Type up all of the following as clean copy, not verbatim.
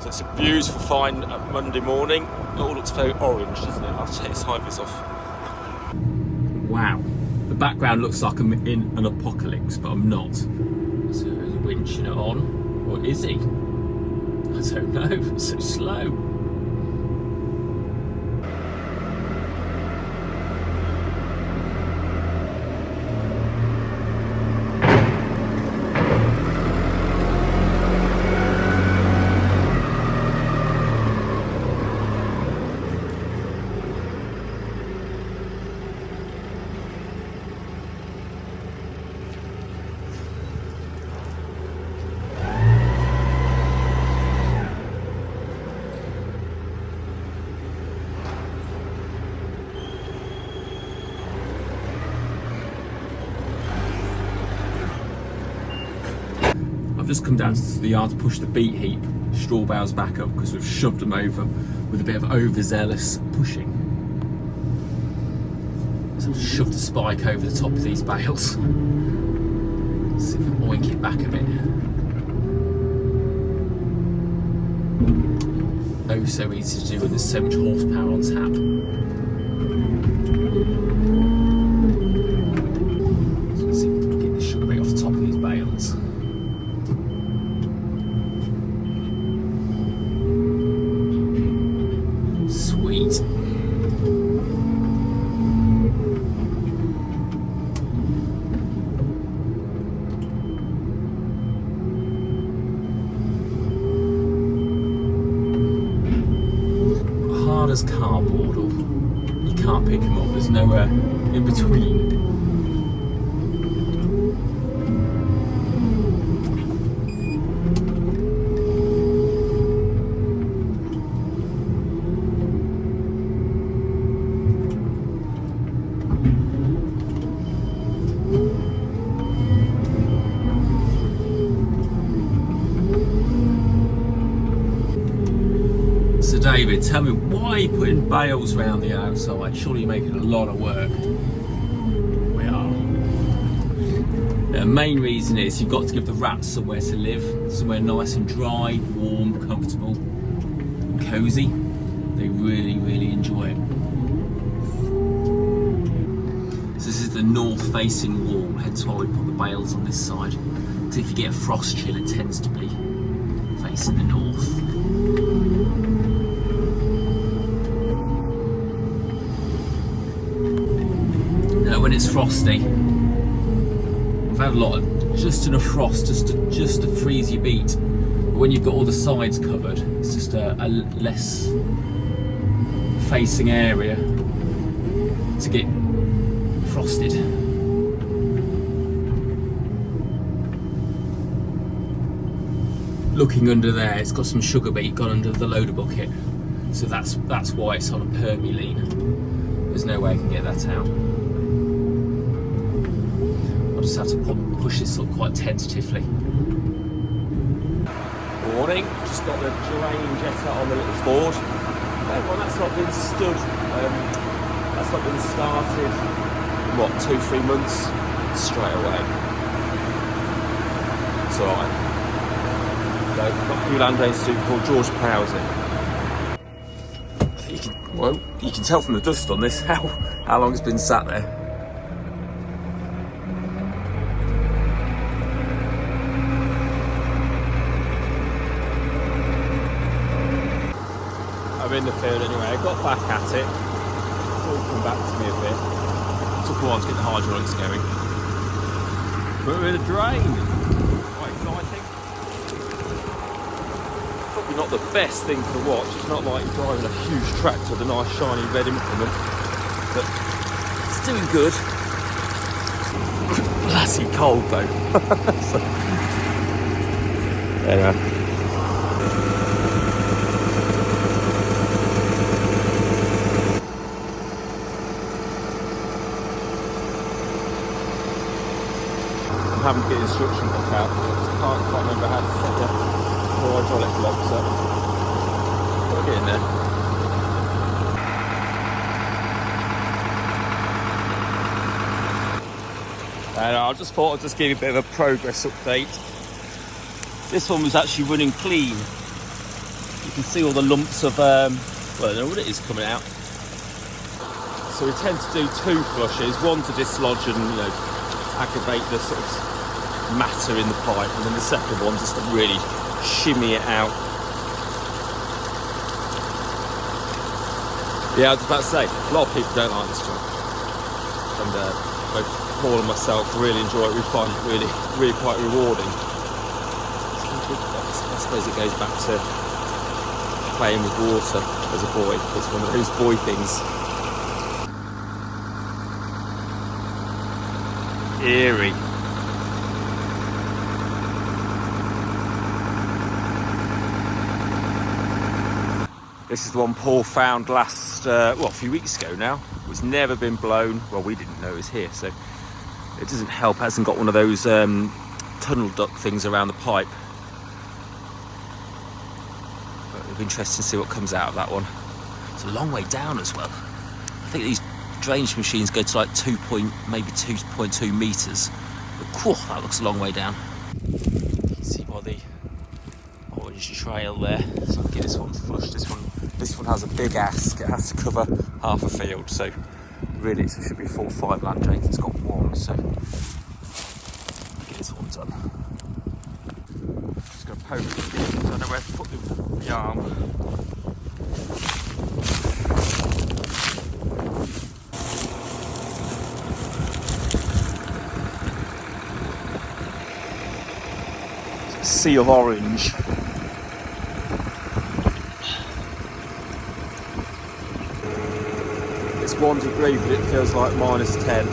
So it's a beautiful fine Monday morning. It all looks very orange, doesn't it? I'll take this high vis off. Wow, the background looks like I'm in an apocalypse, but I'm not. So he's winching it on, or is he? I don't know, it's so slow. I've just come down to the yard to push the beet heap straw bales back up because we've shoved them over with a bit of overzealous pushing. So I've just shoved the spike over the top of these bales. See if we can oink it back a bit. Oh, so easy to do when there's so much horsepower on tap. So let's see if we can get this sugar beet off the top of these bales. Sweet. Hard as cardboard, or you can't pick them up, there's nowhere in between. So David, tell me, why are you putting bales around the outside? Surely you're making a lot of work. We are. The main reason is you've got to give the rats somewhere to live, somewhere nice and dry, warm, comfortable, and cosy. They really, really enjoy it. So this is the north facing wall, hence why we put the bales on this side. So if you get a frost chill, it tends to be facing the north. When it's frosty, I've had a lot of just enough frost just to freeze your beet, but when you've got all the sides covered, it's just a less facing area to get frosted. Looking under there, it's got some sugar beet gone under the loader bucket, so that's why it's on a permy-lean. There's no way I can get that out. I'll just have to push this up quite tentatively. Morning, just got the drain jet out on the little Ford. Well, that's not been stood, that's not been started in what, 2-3 months straight away. It's alright. So, got a few land drains to do before George ploughs it. I think you can tell from the dust on this how long it's been sat there. I'm in the field anyway. I got back at it. It's all come back to me a bit. It took a while to get the hydraulics going. But we're in a drain. Quite exciting. Probably not the best thing to watch. It's not like driving a huge tractor with a nice shiny red implement. But it's doing good. Bloody cold though. So, anyway. I haven't get the instruction book out. I can't remember how to set the hydraulic blocks up. Got to get in there. And I just thought I'd just give you a bit of a progress update. This one was actually running clean You can see all the lumps of, well, I don't know what it is coming out. So we tend to do 2 flushes, one to dislodge and, you know, aggravate the sort of matter in the pipe, and then the second one just to really shimmy it out. Yeah, I was about to say, a lot of people don't like this job, and both Paul and myself really enjoy it. We find it really quite rewarding. I suppose it goes back to playing with water as a boy. It's one of those boy things. Eerie. This is the one Paul found last, a few weeks ago now. It's never been blown. Well, we didn't know it was here, so it doesn't help. It hasn't got one of those tunnel duct things around the pipe. But it'll be interesting to see what comes out of that one. It's a long way down as well. I think these drainage machines go to like maybe 2.2 metres. But whew, that looks a long way down. You can see by the orange trail there. So I'll get this one flushed. This one has a big ask. It has to cover half a field, so really it should be 4 or 5 land drains. It's got 1, so get this one done. Just going to poke it. I don't know where to put the arm. Sea of orange. It's 1 degree, but it feels like -10.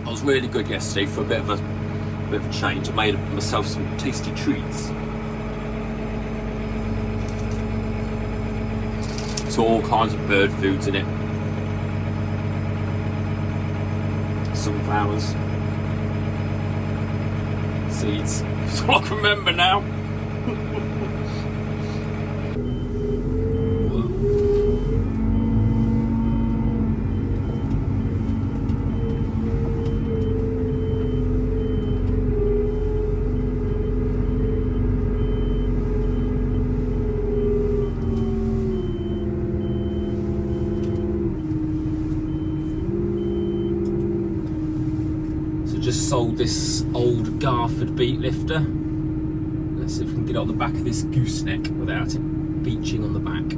I was really good yesterday for a bit of a change. I made myself some tasty treats. So all kinds of bird foods in it. Sunflowers, seeds. That's all I can remember now. Just sold this old Garford beet lifter. Let's see if we can get it on the back of this gooseneck without it beaching on the back.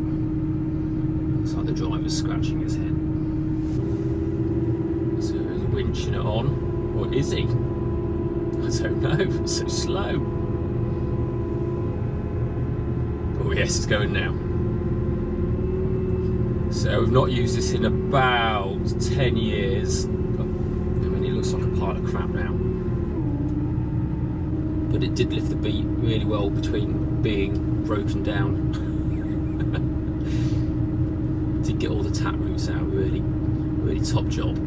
Looks like the driver's scratching his head. So he's winching it on. Or is he? I don't know, it's so slow. Oh yes, it's going now. So we've not used this in about 10 years. It looks like a pile of crap now, but it did lift the beet really well between being broken down. Did get all the tap roots out, really top job.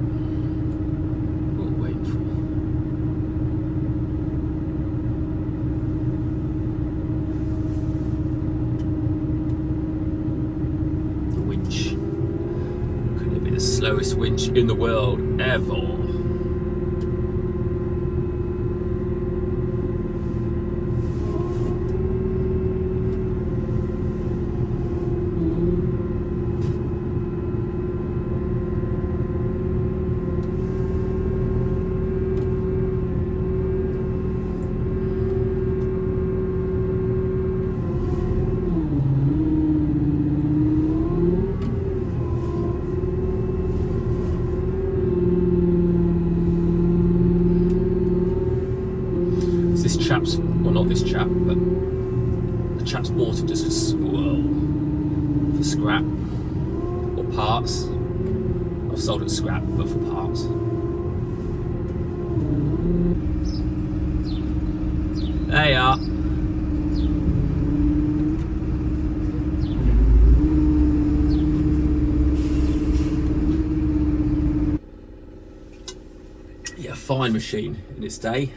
What we're waiting for. The winch. Could it be the slowest winch in the world ever? This chap's, well not this chap, but the chap's bought it just for scrap or parts. I've sold it scrap, but for parts. There you are. Yeah, fine machine in its day.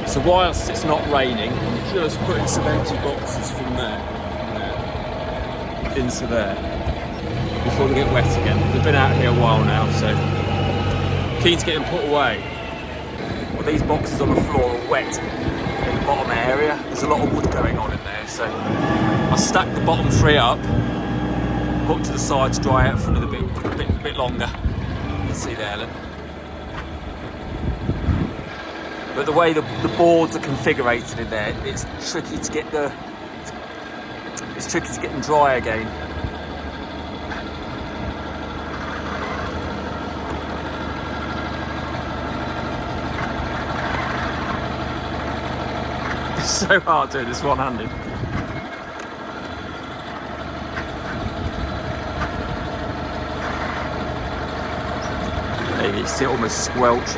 So whilst it's not raining, I'm just putting some empty boxes from there into there before they get wet again. They've been out here a while now, so keen to get them put away. these boxes on the floor are wet in the bottom area. There's a lot of wood going on in there, so I stacked the bottom 3 up, put to the side to dry out for a little bit longer. You can see there, look. But the way the boards are configured in there, it's tricky to get them dry again. It's so hard doing this one-handed. There you see it almost squelch.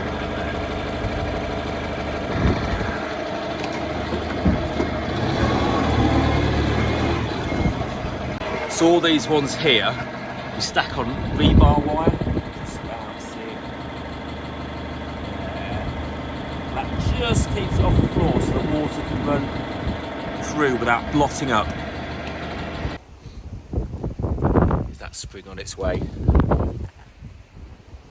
So all these ones here, we stack on rebar wire. That just keeps it off the floor so the water can run through without blotting up. Is that spring on its way?